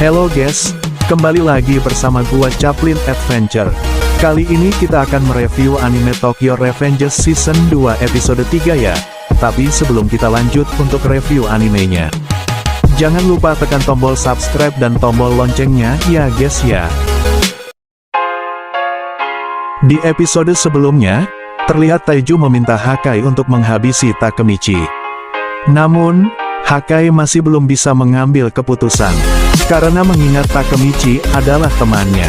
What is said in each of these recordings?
Hello guys, kembali lagi bersama gua Chaplin Adventure. Kali ini kita akan mereview anime Tokyo Revengers Season 2 episode 3 ya. Tapi sebelum kita lanjut untuk review animenya, jangan lupa tekan tombol subscribe dan tombol loncengnya ya guys ya. Di episode sebelumnya, terlihat Taiju meminta Hakai untuk menghabisi Takemichi. Namun, Hakai masih belum bisa mengambil keputusan, karena mengingat Takemichi adalah temannya.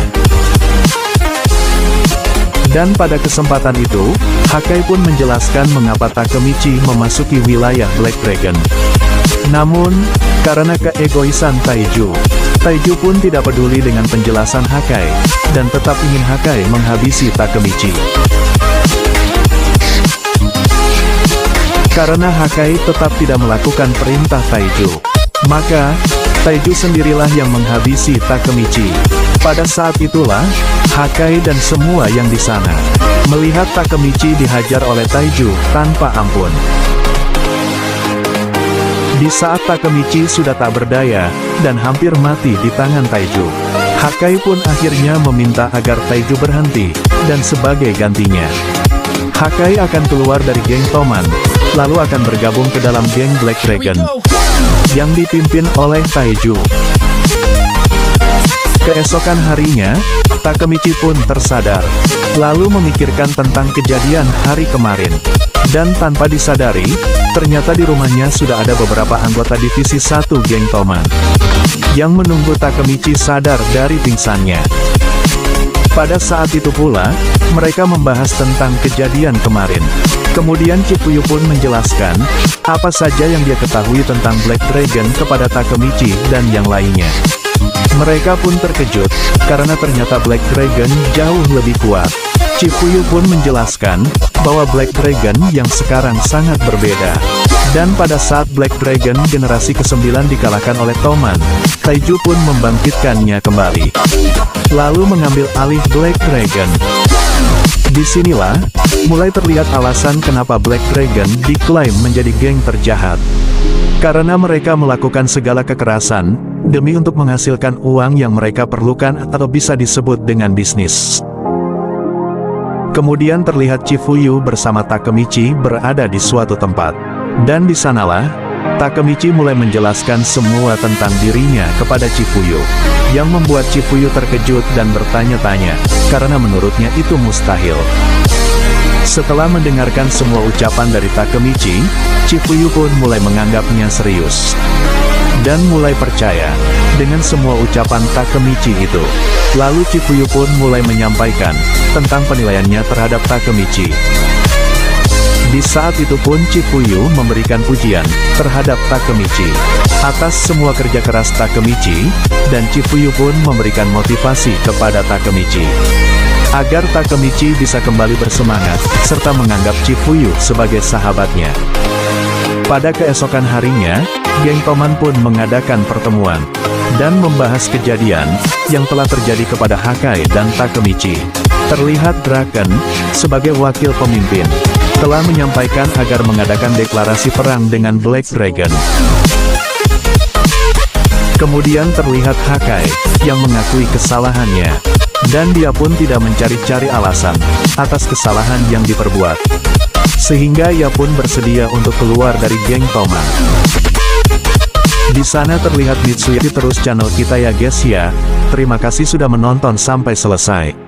Dan pada kesempatan itu, Hakai pun menjelaskan mengapa Takemichi memasuki wilayah Black Dragon. Namun, karena keegoisan Taiju pun tidak peduli dengan penjelasan Hakai, dan tetap ingin Hakai menghabisi Takemichi. Karena Hakai tetap tidak melakukan perintah Taiju, maka Taiju sendirilah yang menghabisi Takemichi. Pada saat itulah, Hakai dan semua yang di sana melihat Takemichi dihajar oleh Taiju tanpa ampun. Di saat Takemichi sudah tak berdaya dan hampir mati di tangan Taiju, Hakai pun akhirnya meminta agar Taiju berhenti, dan sebagai gantinya, Hakai akan keluar dari geng Toman, lalu akan bergabung ke dalam geng Black Dragon, yang dipimpin oleh Taiju. Keesokan harinya, Takemichi pun tersadar, lalu memikirkan tentang kejadian hari kemarin. Dan tanpa disadari, ternyata di rumahnya sudah ada beberapa anggota divisi 1 geng Toman, yang menunggu Takemichi sadar dari pingsannya. Pada saat itu pula, mereka membahas tentang kejadian kemarin. Kemudian Chifuyu pun menjelaskan, apa saja yang dia ketahui tentang Black Dragon kepada Takemichi dan yang lainnya. Mereka pun terkejut, karena ternyata Black Dragon jauh lebih kuat. Chifuyu pun menjelaskan, bahwa Black Dragon yang sekarang sangat berbeda. Dan pada saat Black Dragon generasi ke-9 dikalahkan oleh Toman, Taiju pun membangkitkannya kembali, lalu mengambil alih Black Dragon. Disinilah, mulai terlihat alasan kenapa Black Dragon diklaim menjadi geng terjahat. Karena mereka melakukan segala kekerasan, demi untuk menghasilkan uang yang mereka perlukan atau bisa disebut dengan bisnis. Kemudian terlihat Chifuyu bersama Takemichi berada di suatu tempat. Dan di sanalah, Takemichi mulai menjelaskan semua tentang dirinya kepada Chifuyu, yang membuat Chifuyu terkejut dan bertanya-tanya, karena menurutnya itu mustahil. Setelah mendengarkan semua ucapan dari Takemichi, Chifuyu pun mulai menganggapnya serius, dan mulai percaya dengan semua ucapan Takemichi itu. Lalu Chifuyu pun mulai menyampaikan tentang penilaiannya terhadap Takemichi. Di saat itu pun Chifuyu memberikan pujian terhadap Takemichi atas semua kerja keras Takemichi, dan Chifuyu pun memberikan motivasi kepada Takemichi agar Takemichi bisa kembali bersemangat, serta menganggap Chifuyu sebagai sahabatnya. Pada keesokan harinya, geng Toman pun mengadakan pertemuan, dan membahas kejadian yang telah terjadi kepada Hakai dan Takemichi. Terlihat Draken, sebagai wakil pemimpin, telah menyampaikan agar mengadakan deklarasi perang dengan Black Dragon. Kemudian terlihat Hakai, yang mengakui kesalahannya, dan dia pun tidak mencari-cari alasan atas kesalahan yang diperbuat. Sehingga ia pun bersedia untuk keluar dari geng Toman. Di sana terlihat Mitsuya. Terus channel kita ya guys ya. Terima kasih sudah menonton sampai selesai.